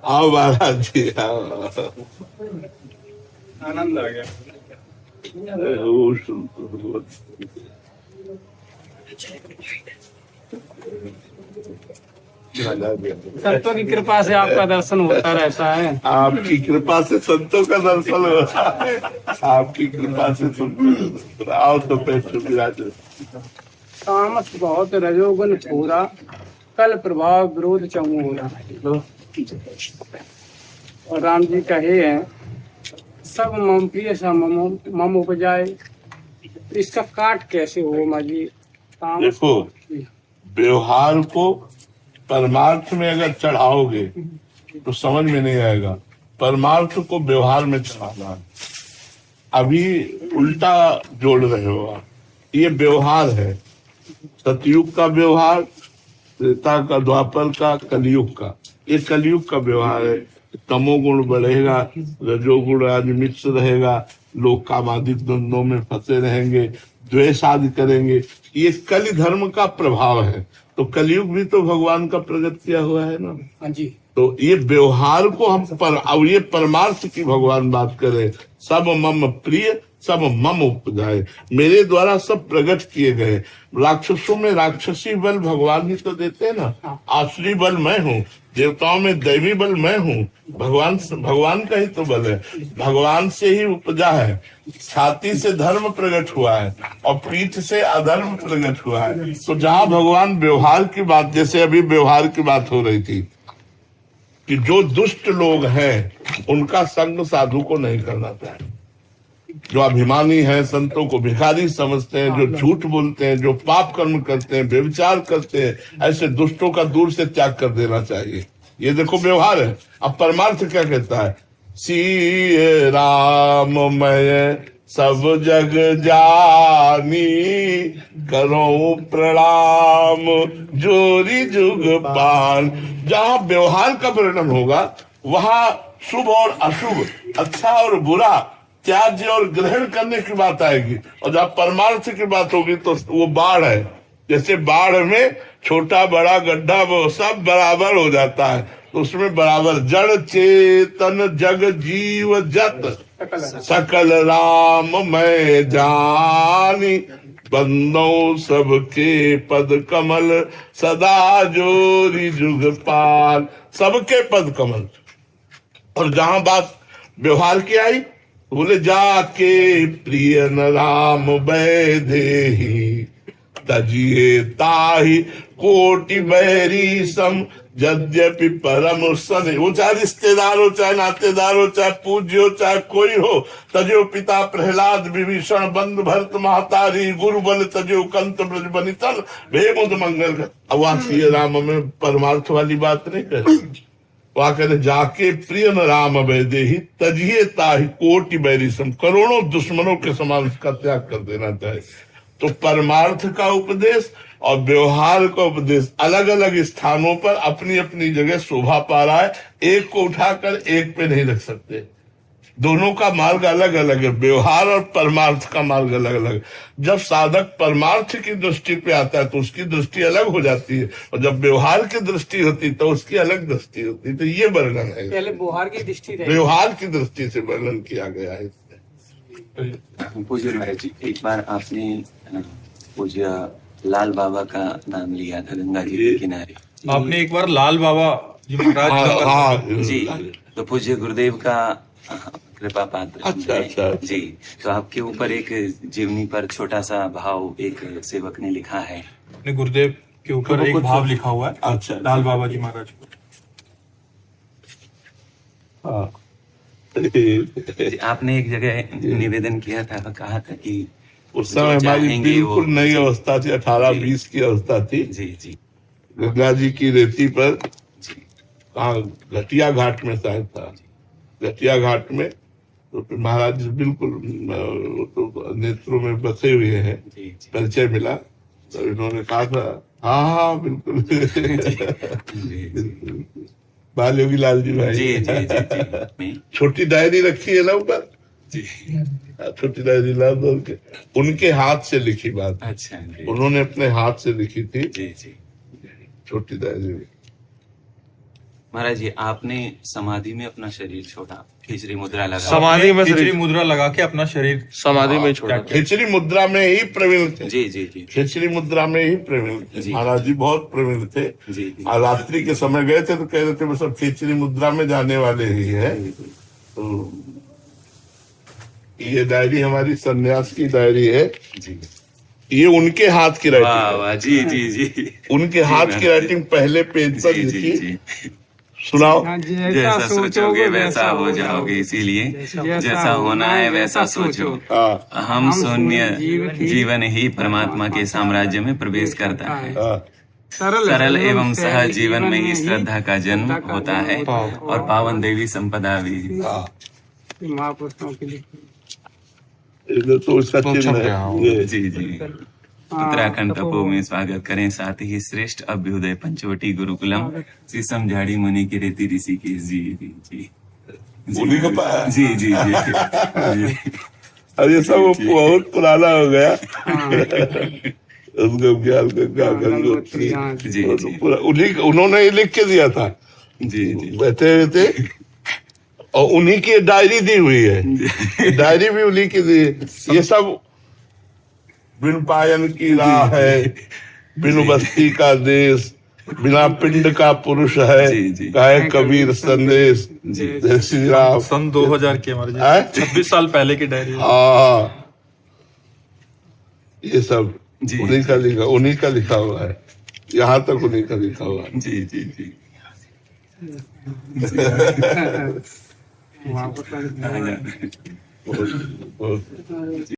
आओ महाराज जी आओ। आनंद आ गया। संतों की कृपा से आपका दर्शन होता रहता है। आपकी कृपा से संतों का दर्शन होता है। आपकी कृपा से संतों। आओ तो पैसे विराज। तामस बहुत रजोगुण थोड़ा, कल प्रभाव विरोध चमूरा। और राम जी कहे हैं सब मम प्रिय सा मम उपजाए। इसका काट कैसे हो माँ जी? देखो, व्यवहार को परमार्थ में अगर चढ़ाओगे तो समझ में नहीं आएगा। परमार्थ को व्यवहार में चढ़ाना है। अभी उल्टा जोड़ रहे हो आप। ये व्यवहार है, सतयुग का व्यवहार, त्रेता का, द्वापर का, कलयुग का। ये कलयुग का व्यवहार है। तमोगुण बढ़ेगा, रजोगुण आज मिक्स रहेगा, लोग कामादिक द्वंद्वों में फंसे रहेंगे, द्वेष आदि करेंगे। ये कलि धर्म का प्रभाव है। तो कलयुग भी तो भगवान का प्रकट किया हुआ है ना। हाँ जी। तो ये व्यवहार को हम पर, अब ये परमार्थ की भगवान बात करे। सब मम प्रिय सब मम उपजाए, मेरे द्वारा सब प्रकट किए गए। राक्षसों में राक्षसी बल भगवान ही तो देते हैं ना। आसुरी बल मैं हूँ, देवताओं में दैवी बल मैं हूँ। भगवान का ही तो बल है, भगवान से ही उपजा है। छाती से धर्म प्रकट हुआ है और पीठ से अधर्म प्रकट हुआ है। तो जहाँ भगवान व्यवहार की बात, जैसे अभी व्यवहार की बात हो रही थी कि जो दुष्ट लोग हैं उनका संग साधु को नहीं करना चाहिए। जो अभिमानी है, संतों को भिखारी समझते हैं, जो झूठ बोलते हैं, जो पाप कर्म करते हैं, व्यभिचार करते हैं, ऐसे दुष्टों का दूर से त्याग कर देना चाहिए। ये देखो व्यवहार है। अब परमार्थ क्या कहता है? सी राम मैं सब जग जानी, करो प्रणाम जोरी जुग पान। जहाँ व्यवहार का वर्णन होगा वहाँ शुभ और अशुभ, अच्छा और बुरा, त्याज्य और ग्रहण करने की बात आएगी। और जब परमार्थ की बात होगी तो वो बाढ़ है। जैसे बाढ़ में छोटा बड़ा गड्ढा वो सब बराबर हो जाता है, तो उसमें बराबर जड़ चेतन जग जीव जत सकल राम मैं जानी, बंदो सबके पद कमल सदा जोरी जुग पाल। सबके पद कमल। और जहां बात व्यवहार की आई, बोले जाके प्रिय न राम बैदेही, तजिए ताही कोटि बैरी सम, यद्यपि परम सन। वो चाहे रिश्तेदार हो, चाहे नातेदार हो, चाहे पूज्य हो, चाहे कोई हो। तजो पिता प्रहलाद विभीषण, बंद भरत महतारी, गुरु बल तजो कंत ब्रज बनितल, भेमुद मंगल। अब वहां श्री राम में परमार्थ वाली बात नहीं कर। वहां कहते जाके प्रिय न राम वैदेही, तजिए ताही कोटि बैरी सम, करोड़ों दुश्मनों के समान उसका त्याग कर देना चाहिए। तो परमार्थ का उपदेश और व्यवहार का उपदेश अलग अलग स्थानों पर अपनी अपनी जगह शोभा पा रहा है। एक को उठाकर एक पे नहीं रख सकते। दोनों का मार्ग अलग अलग है। व्यवहार और परमार्थ का मार्ग अलग अलग। जब साधक परमार्थ की दृष्टि पे आता है तो उसकी दृष्टि अलग हो जाती है, और जब व्यवहार की दृष्टि होती है तो उसकी अलग दृष्टि होती है। तो ये वर्णन है, पहले व्यवहार की दृष्टि, व्यवहार की दृष्टि से वर्णन किया गया है। पूज्य महाराज जी, एक बार आपने पूज्य लाल बाबा का नाम लिया था गंगा जी के किनारे। आपने एक बार लाल बाबा जी महाराज जी, तो पूज्य गुरुदेव का कृपा पात्र। अच्छा जी, तो आपके ऊपर एक जीवनी पर छोटा सा भाव एक सेवक ने लिखा है। अपने गुरुदेव के ऊपर एक भाव लिखा हुआ है। अच्छा, लाल बाबा जी महाराज। आपने एक जगह निवेदन किया था, कहा था कि उस समय हमारी बिल्कुल नई अवस्था थी, 18-20 की अवस्था थी। जी जी, गंगा जी की रेती पर, कहाँ घटिया घाट में शायद था, घटिया घाट में। तो महाराज बिल्कुल तो नेत्रों में बसे हुए हैं। परिचय मिला तो इन्होंने कहा था हाँ बिल्कुल बाल योगी लाल जी भाई। जी जी जी, छोटी डायरी रखी है ना ऊपर जी, छोटी डायरी लाल के उनके हाथ से लिखी बात। अच्छा, उन्होंने अपने हाथ से लिखी थी। जी जी, छोटी डायरी। महाराज जी, आपने समाधि में अपना शरीर छोड़ा, खिचड़ी मुद्रा लगा। समाधि में खिचड़ी मुद्रा लगा के अपना शरीर समाधि में छोड़ा। खिचड़ी मुद्रा में ही प्रवीण थे। जी जी जी खिचड़ी मुद्रा में ही प्रवीण थे जी। महाराज जी, बहुत प्रवीण थे। जी जी और रात्रि के समय गए थे तो कह रहे थे वो सब खिचड़ी मुद्रा में जाने वाले ही है। तो ये डायरी हमारी सन्यास की डायरी है। जी। ये उनके हाथ की वाह राइटिंग, वाह, जी जी जी। उनके हाथ की राइटिंग पहले पेज पर जी जी लिखी। जी। सुनाओ। जैसा सोचोगे वैसा हो जाओगे, इसीलिए जैसा होना है वैसा सोचो। हाँ हम शून्य जीवन ही परमात्मा के साम्राज्य में प्रवेश करता है। हाँ सरल एवं सहज जीवन में ही श्रद्धा का जन्म होता है और पावन देवी संपदा भी। हाँ। महापुरुषों के लिए इधर तो उसका तो चिन्ह छप है। गया, हाँ। ये जी जी। उत्तराखंड तपो में स्वागत करें, साथ ही श्रेष्ठ अभ्युदय पंचवटी गुरुकुलम श्री समझाड़ी मुनि के रेती ऋषिकेश जी। जी जी उन्हीं का पाया। जी जी जी। अब ये सब बहुत पुराना हो गया। उसको ज्ञान का क्या गंगोत्री जी जी उन्हीं उन्होंने ही लिख के दिया था। जी जी। बैठे हुए थे और उन्हीं की डायरी दी हुई है। डायरी भी उन्हीं की दी। ये सब बिन पायन की राह है, बिन बस्ती का देश, बिना पिंड का पुरुष है, जी, जी। कहे कबीर संदेश। जी। जय श्री राम। सन 2000 की हमारे हैं? 26 साल पहले की डायरी है। हाँ, ये सब जी। उन्हीं का लिखा हुआ है। यहाँ तक उन्हीं का लिखा हुआ है। जी जी जी। महापुरुषों के लिए बहुत- बहुत-